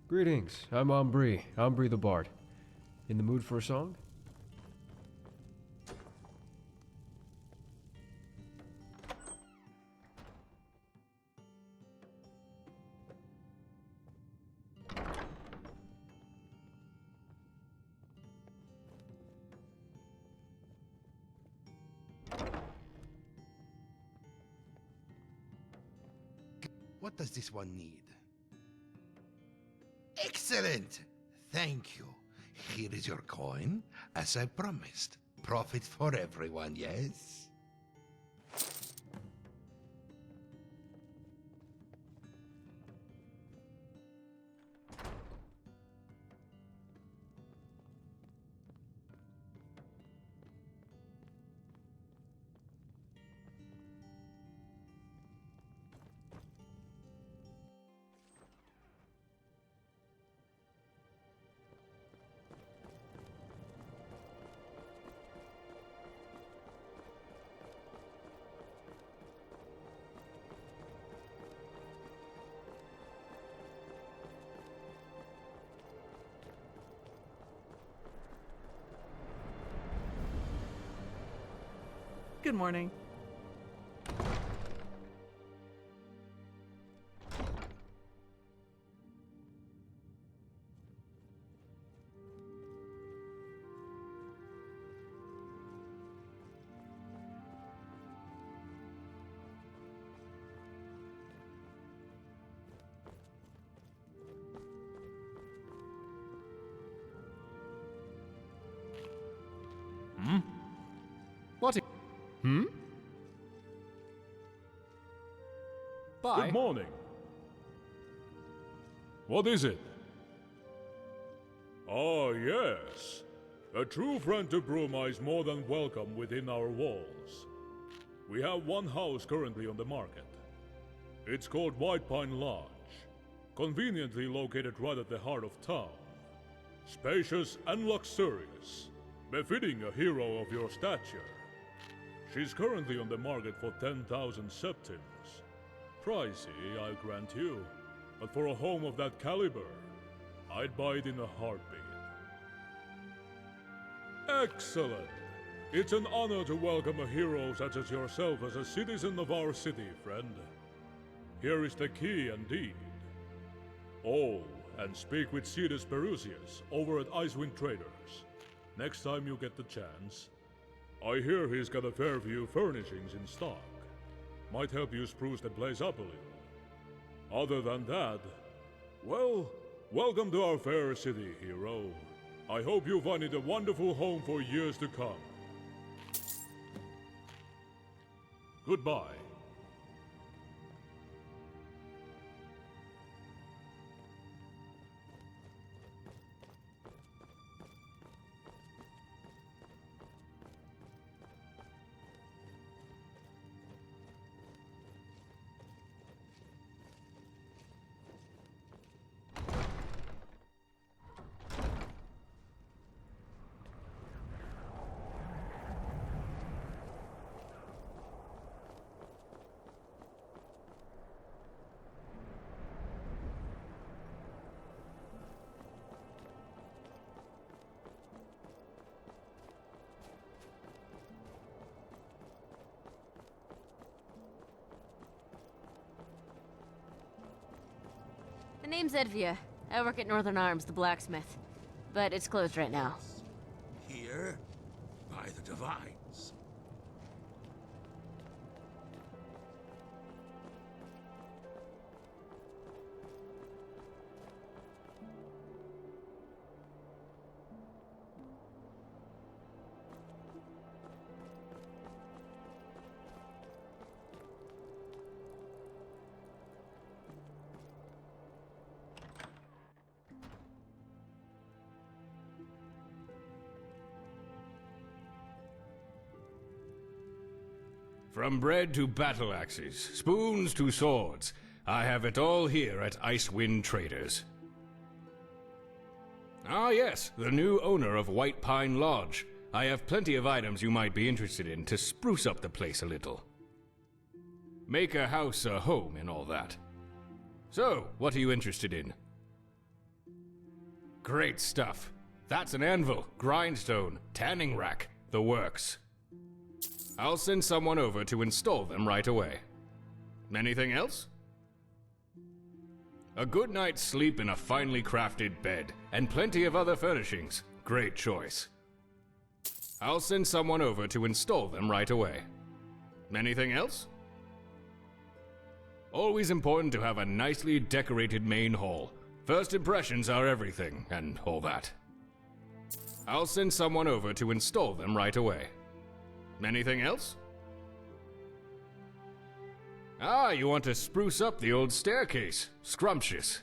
Greetings, I'm Ambri the Bard. In the mood for a song? What does this one need? Excellent! Thank you. Here is your coin, as I promised. Profit for everyone, yes? Good morning. Bye. Good morning. What is it? Ah, yes. A true friend to Bruma is more than welcome within our walls. We have one house currently on the market. It's called White Pine Lodge, conveniently located right at the heart of town. Spacious and luxurious, befitting a hero of your stature. She's currently on the market for 10,000 septims. Pricey, I'll grant you, but for a home of that caliber, I'd buy it in a heartbeat. Excellent! It's an honor to welcome a hero such as yourself as a citizen of our city, friend. Here is the key and deed. Oh, and speak with Cetus Perusius over at Icewind Traders. Next time you get the chance. I hear he's got a fair few furnishings in stock. Might help you spruce the place up a little. Other than that, well, welcome to our fair city, hero. I hope you find it a wonderful home for years to come. Goodbye. The name's Edvia. I work at Northern Arms, the blacksmith. But it's closed right now. Here, by the Divines. From bread to battle axes, spoons to swords, I have it all here at Icewind Traders. Ah yes, the new owner of White Pine Lodge. I have plenty of items you might be interested in to spruce up the place a little. Make a house a home and all that. So, what are you interested in? Great stuff. That's an anvil, grindstone, tanning rack, the works. I'll send someone over to install them right away. Anything else? A good night's sleep in a finely crafted bed, and plenty of other furnishings. Great choice. I'll send someone over to install them right away. Anything else? Always important to have a nicely decorated main hall. First impressions are everything, and all that. I'll send someone over to install them right away. Anything else? Ah, you want to spruce up the old staircase. Scrumptious.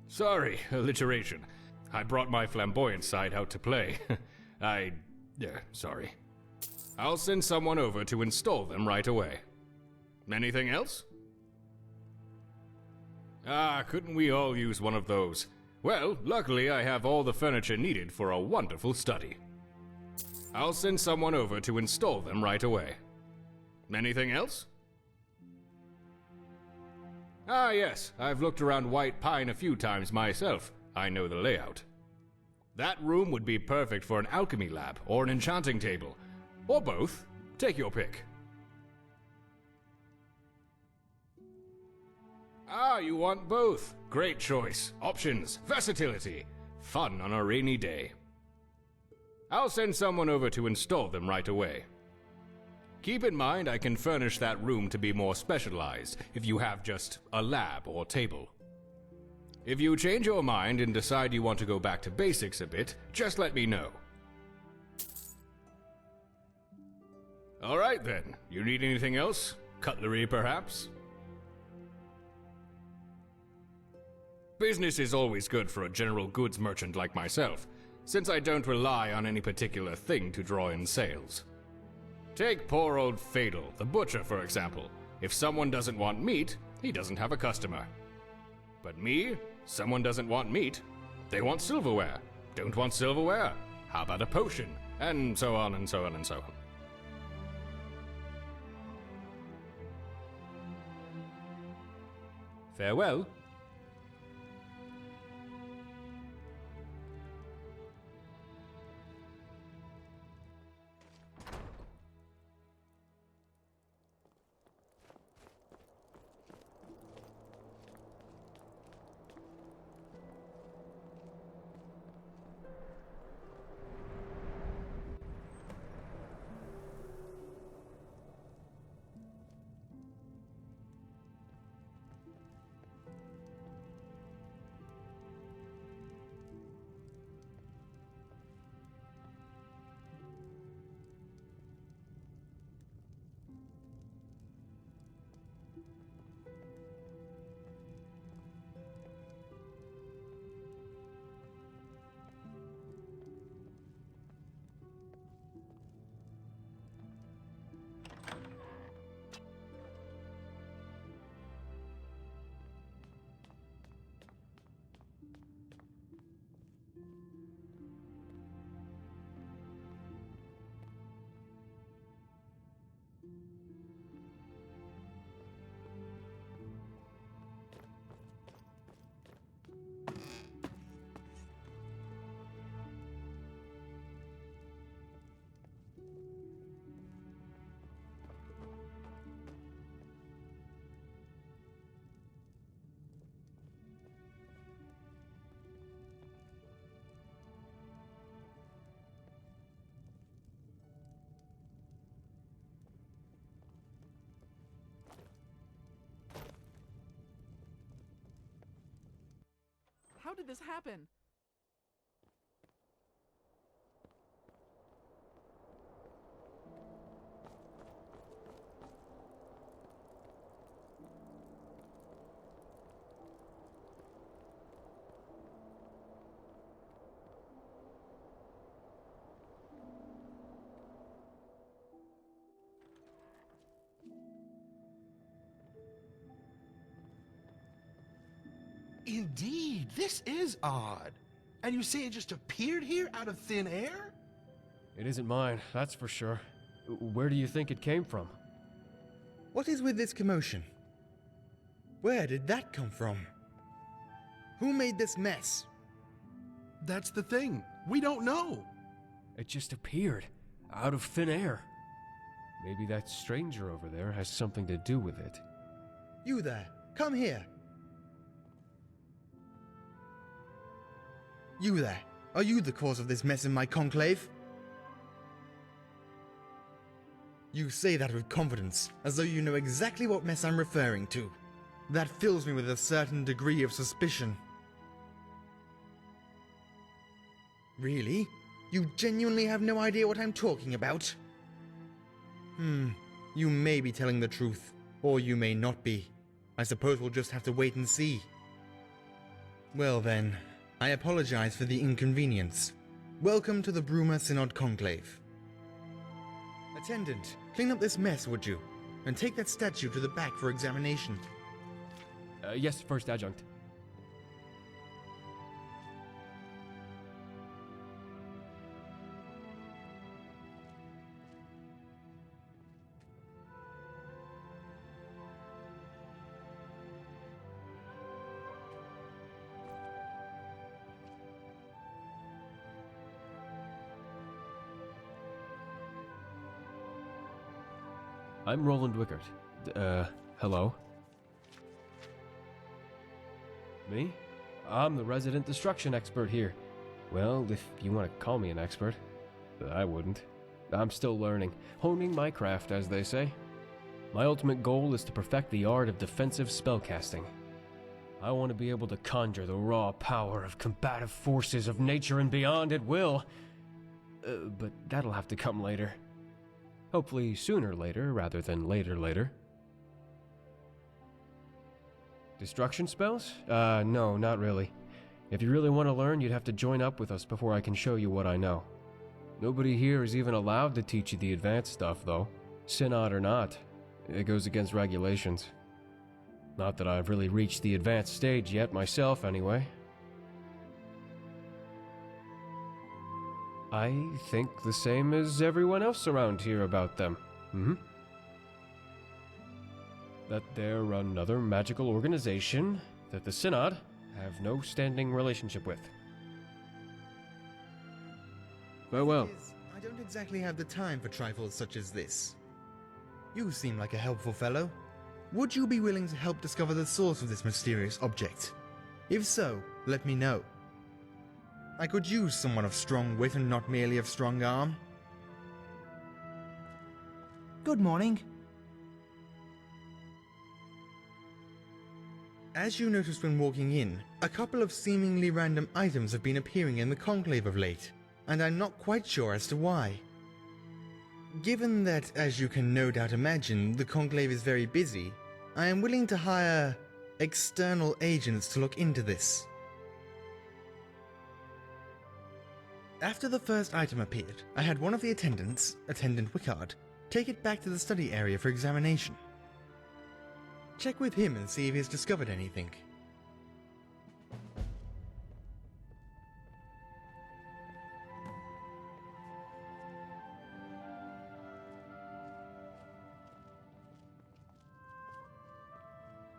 Sorry, alliteration. I brought my flamboyant side out to play. Sorry. I'll send someone over to install them right away. Anything else? Ah, couldn't we all use one of those? Well, luckily I have all the furniture needed for a wonderful study. I'll send someone over to install them right away. Anything else? Ah, yes, I've looked around White Pine a few times myself. I know the layout. That room would be perfect for an alchemy lab or an enchanting table. Or both. Take your pick. Ah, you want both. Great choice. Options, versatility. Fun on a rainy day. I'll send someone over to install them right away. Keep in mind I can furnish that room to be more specialized if you have just a lab or table. If you change your mind and decide you want to go back to basics a bit, just let me know. Alright then, you need anything else? Cutlery perhaps? Business is always good for a general goods merchant like myself, since I don't rely on any particular thing to draw in sales. Take poor old Fadel, the butcher, for example. If someone doesn't want meat, he doesn't have a customer. But me? Someone doesn't want meat. They want silverware. Don't want silverware. How about a potion? And so on and so on and so on. Farewell. How did this happen? Indeed, this is odd. And you say it just appeared here out of thin air? It isn't mine, that's for sure. Where do you think it came from? What is with this commotion? Where did that come from? Who made this mess? That's the thing. We don't know. It just appeared, out of thin air. Maybe that stranger over there has something to do with it. You there, come here. You there, are you the cause of this mess in my conclave? You say that with confidence, as though you know exactly what mess I'm referring to. That fills me with a certain degree of suspicion. Really? You genuinely have no idea what I'm talking about? You may be telling the truth, or you may not be. I suppose we'll just have to wait and see. Well then, I apologize for the inconvenience. Welcome to the Bruma Synod Conclave. Attendant, clean up this mess, would you? And take that statue to the back for examination. Yes, First Adjunct. I'm Roland Wickert. Hello? Me? I'm the resident destruction expert here. Well, if you want to call me an expert. I wouldn't. I'm still learning, honing my craft, as they say. My ultimate goal is to perfect the art of defensive spellcasting. I want to be able to conjure the raw power of combative forces of nature and beyond at will. But that'll have to come later. Hopefully sooner later, rather than later. Destruction spells? No, not really. If you really want to learn, you'd have to join up with us before I can show you what I know. Nobody here is even allowed to teach you the advanced stuff, though. Synod or not, it goes against regulations. Not that I've really reached the advanced stage yet myself, anyway. I think the same as everyone else around here about them. That they're another magical organization that the Synod have no standing relationship with. Farewell. I don't exactly have the time for trifles such as this. You seem like a helpful fellow. Would you be willing to help discover the source of this mysterious object? If so, let me know. I could use someone of strong wit and not merely of strong arm. Good morning. As you noticed when walking in, a couple of seemingly random items have been appearing in the conclave of late, and I'm not quite sure as to why. Given that, as you can no doubt imagine, the conclave is very busy, I am willing to hire external agents to look into this. After the first item appeared, I had one of the attendants, Attendant Wickard, take it back to the study area for examination. Check with him and see if he's discovered anything.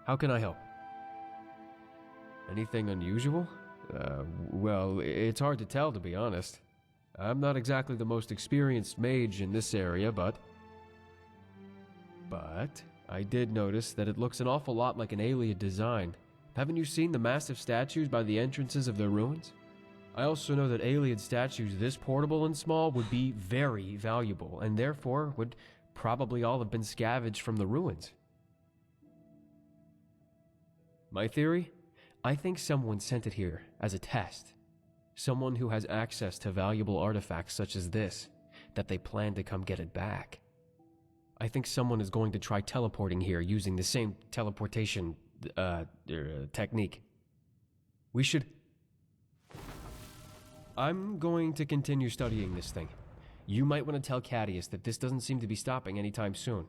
How can I help? Anything unusual? Well, it's hard to tell, to be honest. I'm not exactly the most experienced mage in this area, but I did notice that it looks an awful lot like an alien design. Haven't you seen the massive statues by the entrances of their ruins? I also know that alien statues this portable and small would be very valuable, and therefore would probably all have been scavenged from the ruins. My theory? I think someone sent it here as a test. Someone who has access to valuable artifacts such as this, that they plan to come get it back. I think someone is going to try teleporting here using the same teleportation technique. We should... I'm going to continue studying this thing. You might want to tell Cadius that this doesn't seem to be stopping anytime soon.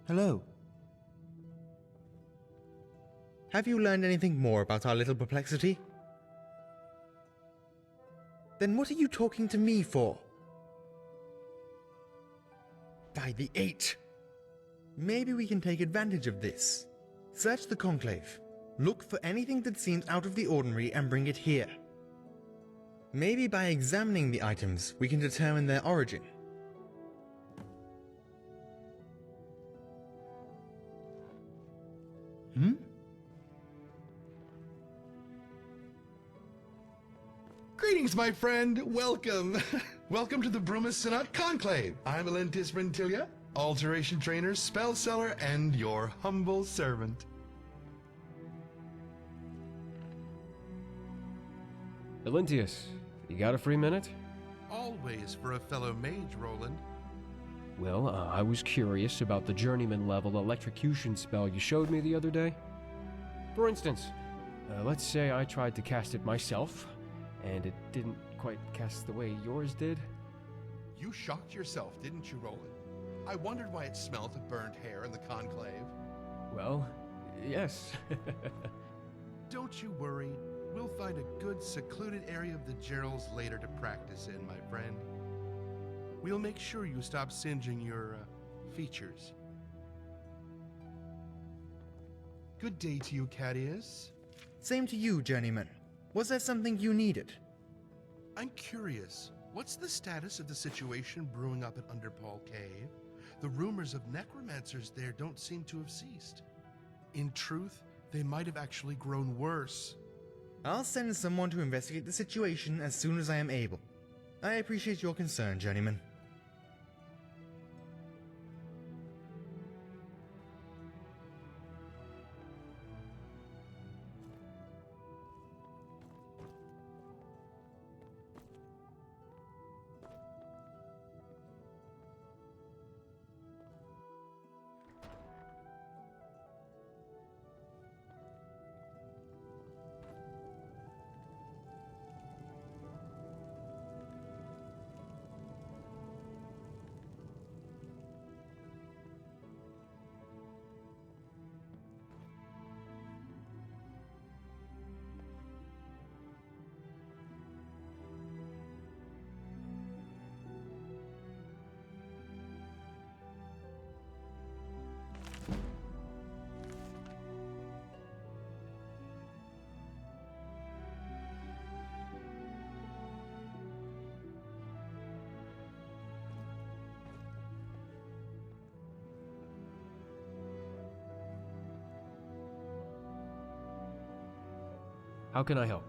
Hello. Have you learned anything more about our little perplexity? Then what are you talking to me for? By the 8! Maybe we can take advantage of this. Search the Conclave. Look for anything that seems out of the ordinary and bring it here. Maybe by examining the items, we can determine their origin. Greetings, my friend. Welcome. Welcome to the Bruma Synod Conclave. I'm Alentis Rentilia, Alteration Trainer, Spell Seller, and your humble servant. Elentius, you got a free minute? Always for a fellow mage, Roland. Well, I was curious about the journeyman level electrocution spell you showed me the other day. For instance, let's say I tried to cast it myself, and it didn't quite cast the way yours did. You shocked yourself, didn't you, Roland? I wondered why it smelled of burnt hair in the conclave. Well, yes. Don't you worry. We'll find a good, secluded area of the Gerals later to practice in, my friend. We'll make sure you stop singeing your, features. Good day to you, Cadius. Same to you, Journeyman. Was there something you needed? I'm curious. What's the status of the situation brewing up at Underpaul Cave? The rumors of necromancers there don't seem to have ceased. In truth, they might have actually grown worse. I'll send someone to investigate the situation as soon as I am able. I appreciate your concern, Journeyman. How can I help?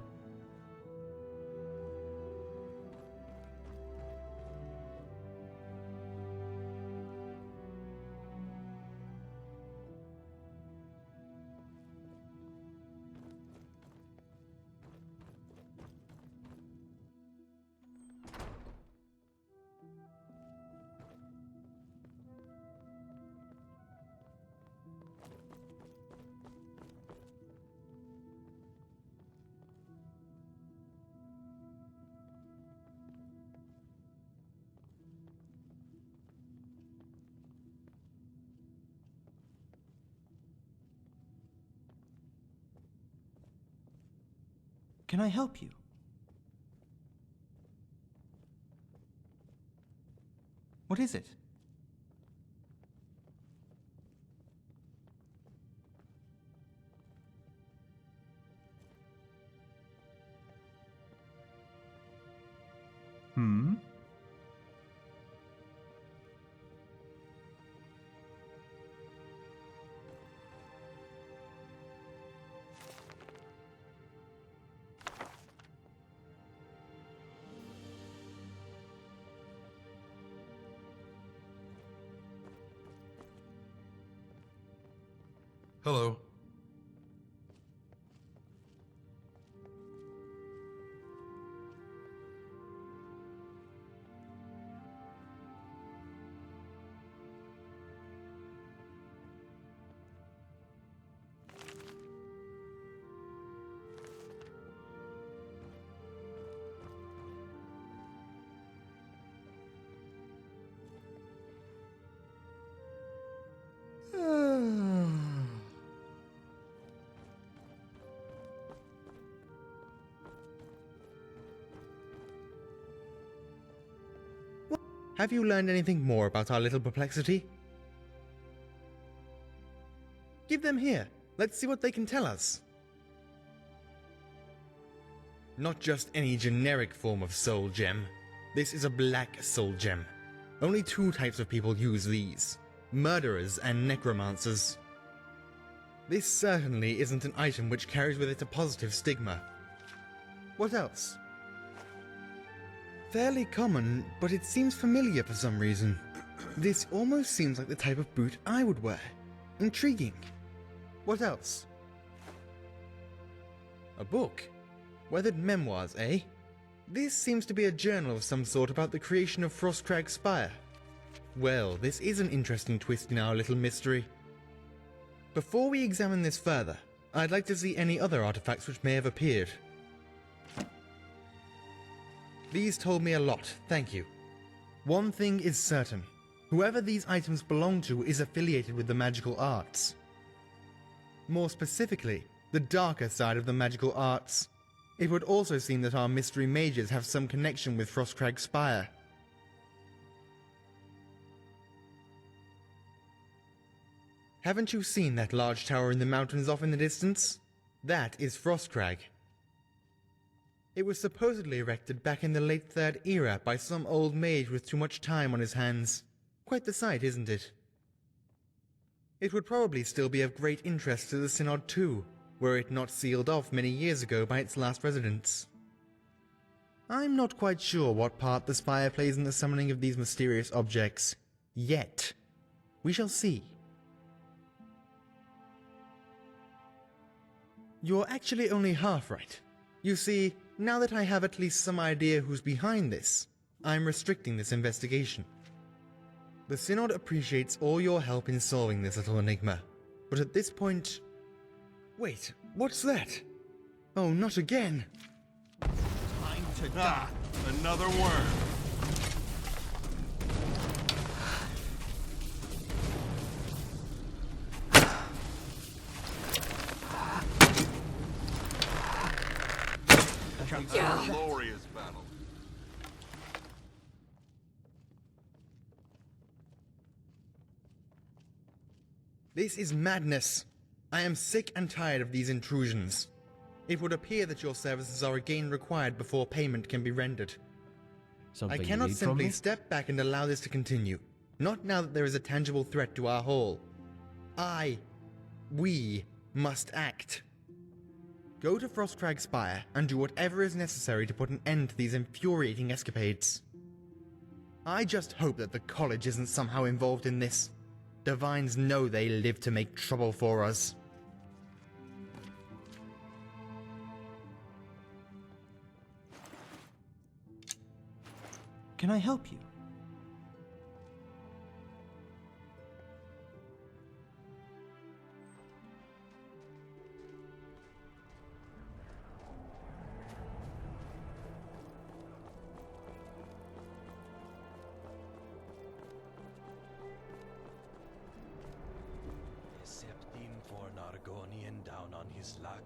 Can I help you? What is it? Hmm? Hello. Have you learned anything more about our little perplexity? Give them here. Let's see what they can tell us. Not just any generic form of soul gem. This is a black soul gem. Only 2 types of people use these: murderers and necromancers. This certainly isn't an item which carries with it a positive stigma. What else? Fairly common, but it seems familiar for some reason. This almost seems like the type of boot I would wear. Intriguing. What else? A book. Weathered memoirs, eh? This seems to be a journal of some sort about the creation of Frostcrag Spire. Well, this is an interesting twist in our little mystery. Before we examine this further, I'd like to see any other artifacts which may have appeared. These told me a lot, thank you. One thing is certain. Whoever these items belong to is affiliated with the magical arts. More specifically, the darker side of the magical arts. It would also seem that our mystery mages have some connection with Frostcrag Spire. Haven't you seen that large tower in the mountains off in the distance? That is Frostcrag. It was supposedly erected back in the late 3rd era by some old mage with too much time on his hands. Quite the sight, isn't it? It would probably still be of great interest to the Synod too, were it not sealed off many years ago by its last residents. I'm not quite sure what part the Spire plays in the summoning of these mysterious objects. Yet. We shall see. You're actually only half right. You see, now that I have at least some idea who's behind this, I'm restricting this investigation. The Synod appreciates all your help in solving this little enigma, but at this point... Wait, what's that? Oh, not again! Time to die! Another worm! A glorious battle. This is madness. I am sick and tired of these intrusions. It would appear that your services are again required before payment can be rendered. Something I you cannot need from simply me? step back and allow this to continue. Not now that there is a tangible threat to our hall. We must act. Go to Frostcrag Spire and do whatever is necessary to put an end to these infuriating escapades. I just hope that the college isn't somehow involved in this. Divines know they live to make trouble for us. Can I help you? Excepting for an Argonian down on his luck,